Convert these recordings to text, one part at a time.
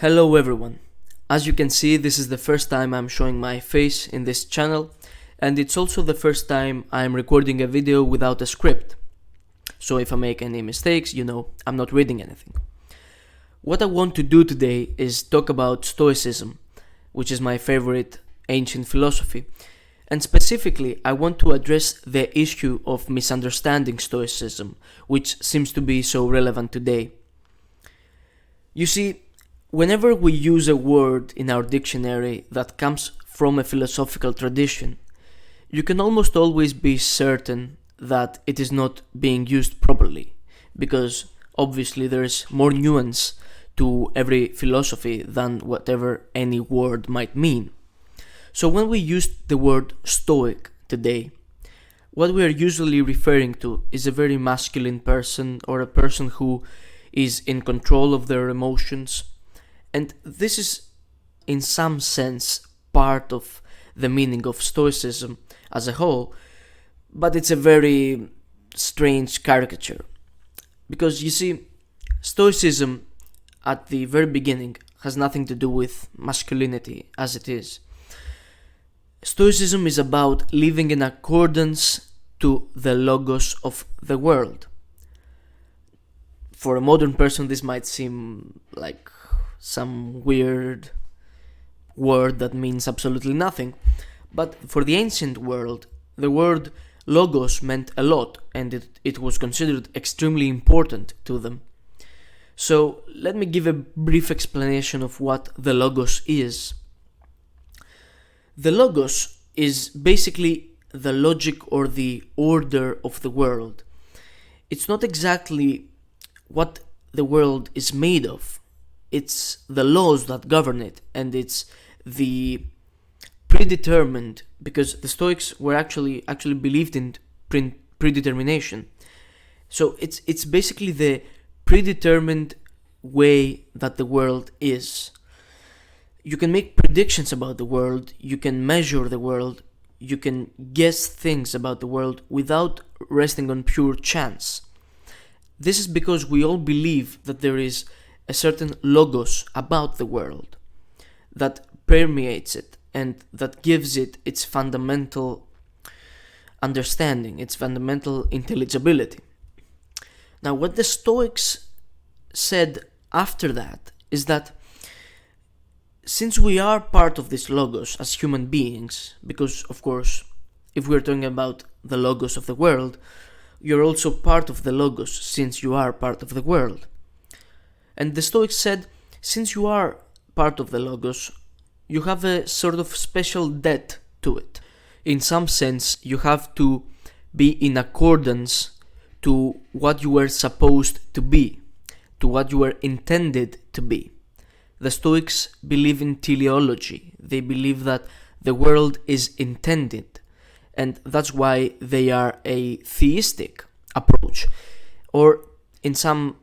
Hello everyone. As you can see, this is the first time I'm showing my face in this channel, and it's also the first time I'm recording a video without a script. So if I make any mistakes, I'm not reading anything. What I want to do today is talk about Stoicism, which is my favorite ancient philosophy. And specifically, I want to address the issue of misunderstanding Stoicism, which seems to be so relevant today. You see, whenever we use a word in our dictionary that comes from a philosophical tradition, you can almost always be certain that it is not being used properly, because obviously there is more nuance to every philosophy than whatever any word might mean. So when we use the word Stoic today, what we are usually referring to is a very masculine person or a person who is in control of their emotions. And this is, in some sense, part of the meaning of Stoicism as a whole, but it's a very strange caricature. Because you see, Stoicism at the very beginning has nothing to do with masculinity as it is. Stoicism is about living in accordance to the logos of the world. For a modern person, this might seem like some weird word that means absolutely nothing. But for the ancient world, the word logos meant a lot, and it was considered extremely important to them. So let me give a brief explanation of what the logos is. The logos is basically the logic or the order of the world. It's not exactly what the world is made of. It's the laws that govern it, and it's the predetermined, because the Stoics were actually believed in predetermination. So it's basically the predetermined way that the world is. You can make predictions about the world, you can measure the world, you can guess things about the world without resting on pure chance. This is because we all believe that there is a certain logos about the world that permeates it and that gives it its fundamental understanding, its fundamental intelligibility. Now, what the Stoics said after that is that since we are part of this logos as human beings, because of course, if we're talking about the logos of the world, you're also part of the logos since you are part of the world. And the Stoics said, since you are part of the logos, you have a sort of special debt to it. In some sense, you have to be in accordance to what you were supposed to be, to what you were intended to be. The Stoics believe in teleology. They believe that the world is intended, and that's why they are a theistic approach. Or in some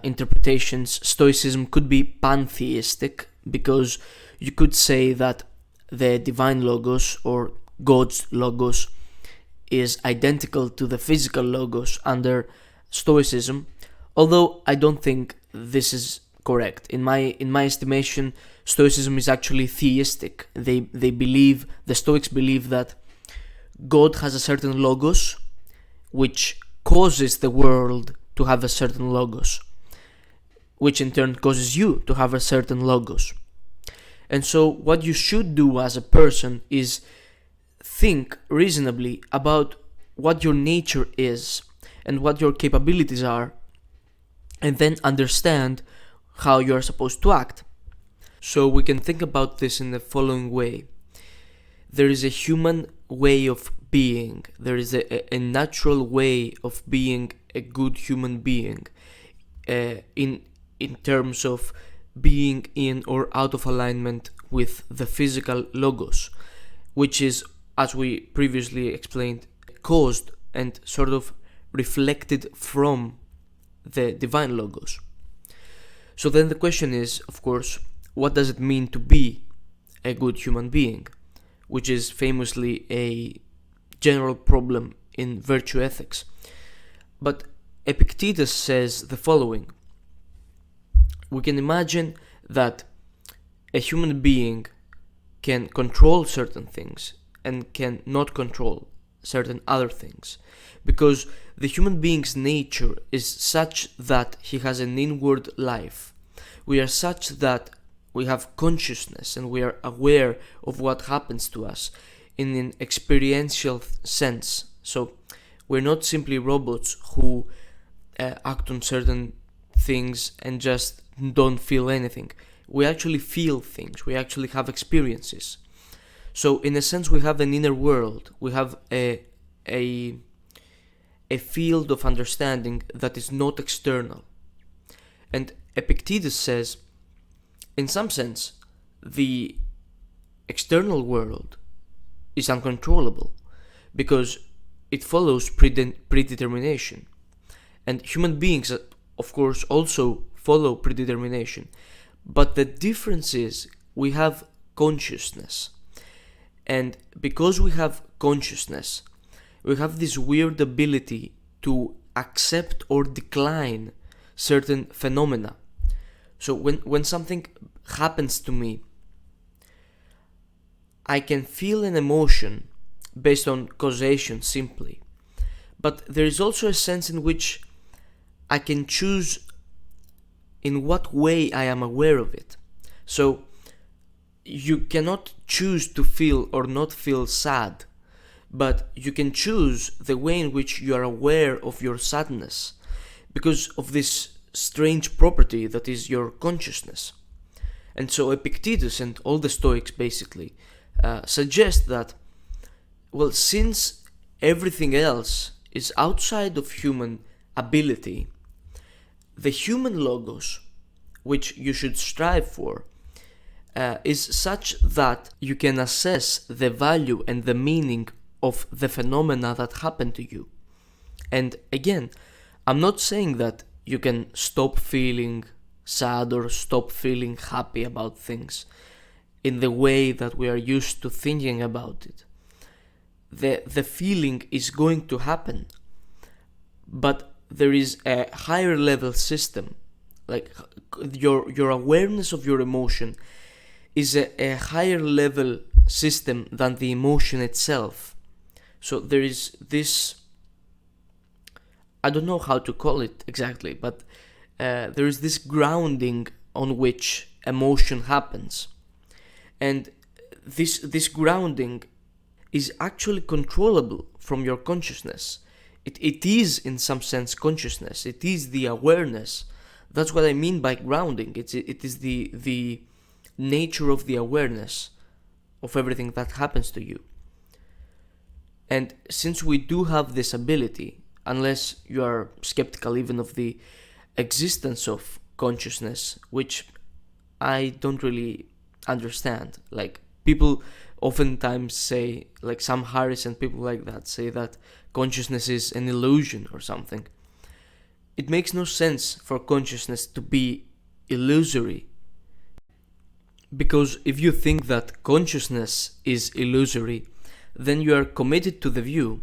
interpretations, Stoicism could be pantheistic, because you could say that the divine logos or God's logos is identical to the physical logos under Stoicism, although I don't think this is correct. In my estimation, Stoicism is actually theistic. The Stoics believe that God has a certain logos which causes the world to have a certain logos, which in turn causes you to have a certain logos. And so what you should do as a person is think reasonably about what your nature is and what your capabilities are, and then understand how you are supposed to act. So we can think about this in the following way. There is a human way of being. There is a natural way of being a good human being, in terms of being in or out of alignment with the physical logos, which is, as we previously explained, caused and sort of reflected from the divine logos. So then the question is, of course, what does it mean to be a good human being, which is famously a general problem in virtue ethics. But Epictetus says the following: we can imagine that a human being can control certain things and can not control certain other things, because the human being's nature is such that he has an inward life. We are such that we have consciousness and we are aware of what happens to us in an experiential sense. So we're not simply robots who act on certain things and just don't feel anything. We actually feel things, we actually have experiences. So in a sense, we have an inner world, we have a field of understanding that is not external. And Epictetus says, in some sense, the external world is uncontrollable because it follows predetermination. And human beings, of course, also follow predetermination. But the difference is we have consciousness. And because we have consciousness, we have this weird ability to accept or decline certain phenomena. So when something happens to me, I can feel an emotion based on causation simply. But there is also a sense in which I can choose in what way I am aware of it. So you cannot choose to feel or not feel sad, but you can choose the way in which you are aware of your sadness because of this strange property that is your consciousness. And so Epictetus and all the Stoics basically suggest that, well, since everything else is outside of human ability, the human logos, which you should strive for, is such that you can assess the value and the meaning of the phenomena that happen to you. And again, I'm not saying that you can stop feeling sad or stop feeling happy about things in the way that we are used to thinking about it. The feeling is going to happen, but there is a higher level system. Like your awareness of your emotion is a higher level system than the emotion itself. So there is this, I don't know how to call it exactly, but there is this grounding on which emotion happens. And this grounding is actually controllable from your consciousness. It is in some sense consciousness. It is the awareness. That's what I mean by grounding. It is the nature of the awareness of everything that happens to you. And since we do have this ability, unless you are skeptical even of the existence of consciousness, which I don't really understand. Like, people oftentimes say, like Sam Harris and people like that, say that consciousness is an illusion or something. It makes no sense for consciousness to be illusory. Because if you think that consciousness is illusory, then you are committed to the view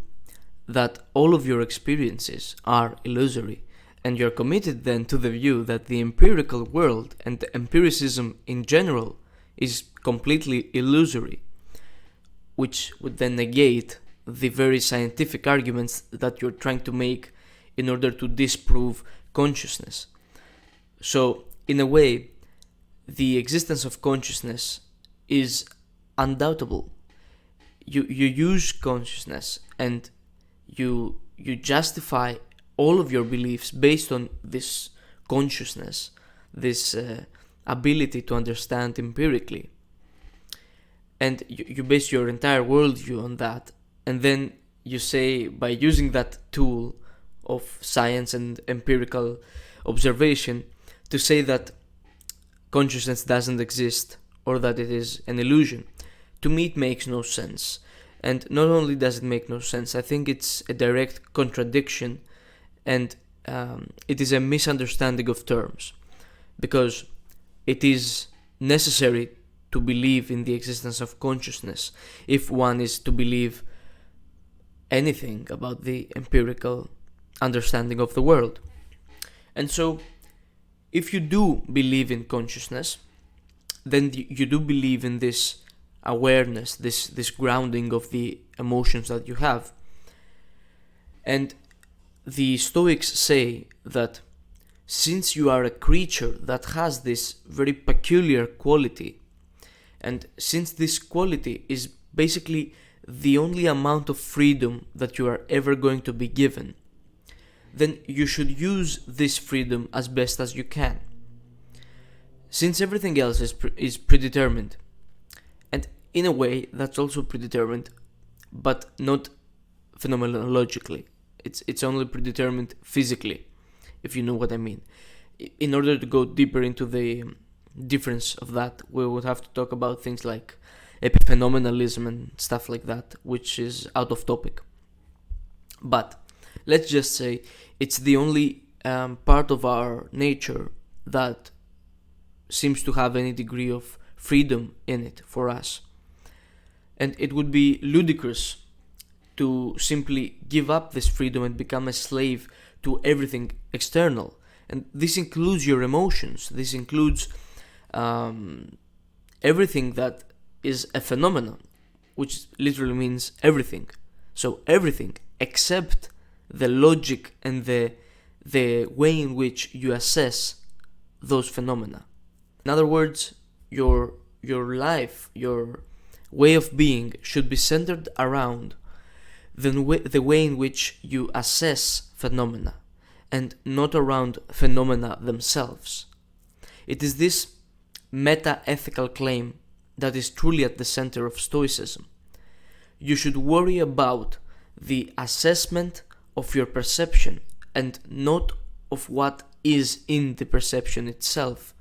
that all of your experiences are illusory. And you're committed then to the view that the empirical world and empiricism in general is completely illusory, which would then negate the very scientific arguments that you're trying to make in order to disprove consciousness. So, in a way, the existence of consciousness is undoubtable. You use consciousness and you justify all of your beliefs based on this consciousness, this ability to understand empirically. And you base your entire worldview on that. And then you say, by using that tool of science and empirical observation, to say that consciousness doesn't exist or that it is an illusion. To me, it makes no sense. And not only does it make no sense, I think it's a direct contradiction, and it is a misunderstanding of terms, because it is necessary to believe in the existence of consciousness if one is to believe anything about the empirical understanding of the world. And so, if you do believe in consciousness, then you do believe in this awareness, this grounding of the emotions that you have. And the Stoics say that since you are a creature that has this very peculiar quality, and since this quality is basically the only amount of freedom that you are ever going to be given, then you should use this freedom as best as you can. Since everything else is predetermined, and in a way that's also predetermined, but not phenomenologically. It's only predetermined physically, if you know what I mean. In order to go deeper into the difference of that, we would have to talk about things like epiphenomenalism and stuff like that, which is out of topic. But let's just say it's the only part of our nature that seems to have any degree of freedom in it for us. And it would be ludicrous to simply give up this freedom and become a slave to everything external. And this includes your emotions. This includes everything that is a phenomenon, which literally means everything. So everything except the logic and the way in which you assess those phenomena. In other words, your life, your way of being should be centered around the way in which you assess phenomena, and not around phenomena themselves. It is this meta-ethical claim that is truly at the center of Stoicism. You should worry about the assessment of your perception and not of what is in the perception itself.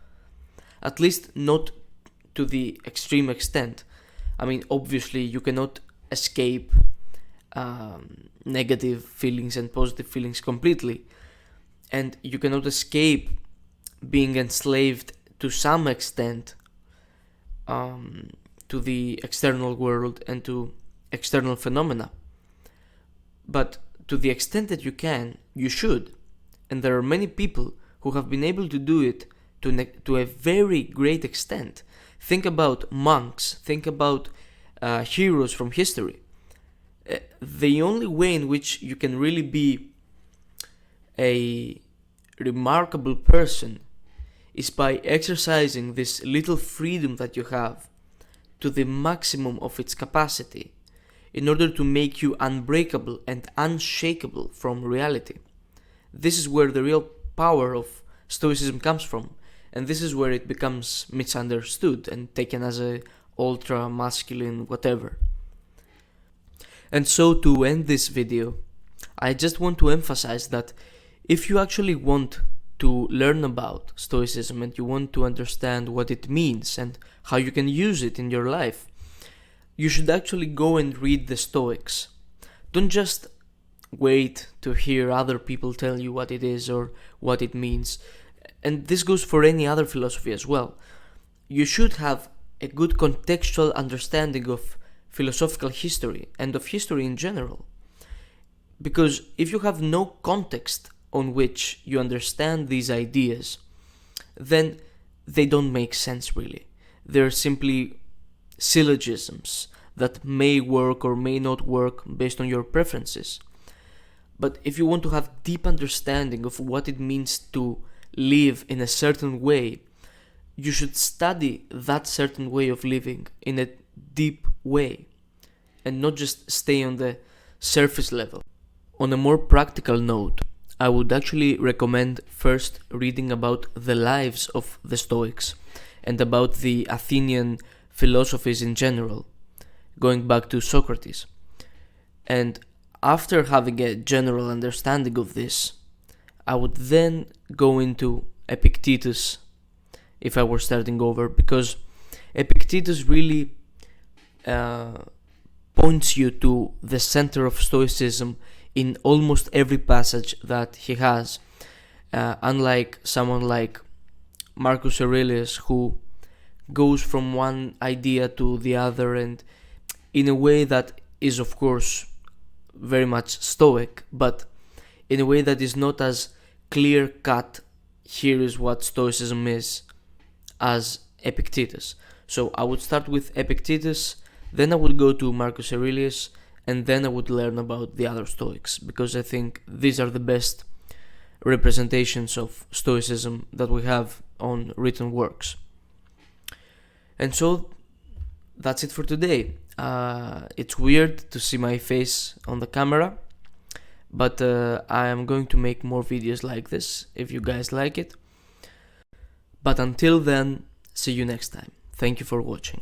At least not to the extreme extent. I mean, obviously you cannot escape negative feelings and positive feelings completely, and you cannot escape being enslaved to some extent to the external world and to external phenomena. But to the extent that you can, you should. And there are many people who have been able to do it to a very great extent. Think about monks, think about heroes from history. The only way in which you can really be a remarkable person is by exercising this little freedom that you have to the maximum of its capacity, in order to make you unbreakable and unshakable from reality. This is where the real power of Stoicism comes from, and this is where it becomes misunderstood and taken as a ultra-masculine whatever. And so, to end this video, I just want to emphasize that if you actually want to learn about Stoicism and you want to understand what it means and how you can use it in your life, you should actually go and read the Stoics. Don't just wait to hear other people tell you what it is or what it means. And this goes for any other philosophy as well. You should have a good contextual understanding of philosophical history and of history in general. Because if you have no context on which you understand these ideas, then they don't make sense really. They're simply syllogisms that may work or may not work based on your preferences. But if you want to have deep understanding of what it means to live in a certain way, you should study that certain way of living in a deep way and not just stay on the surface level. On a more practical note, I would actually recommend first reading about the lives of the Stoics and about the Athenian philosophies in general, going back to Socrates. And after having a general understanding of this, I would then go into Epictetus if I were starting over, because Epictetus really points you to the center of Stoicism in almost every passage that he has, unlike someone like Marcus Aurelius, who goes from one idea to the other, and in a way that is of course very much Stoic, but in a way that is not as clear cut, here is what Stoicism is, as Epictetus. So I would start with Epictetus, then I would go to Marcus Aurelius, and then I would learn about the other Stoics, because I think these are the best representations of Stoicism that we have on written works. And so that's it for today. It's weird to see my face on the camera, but I am going to make more videos like this if you guys like it. But until then, see you next time. Thank you for watching.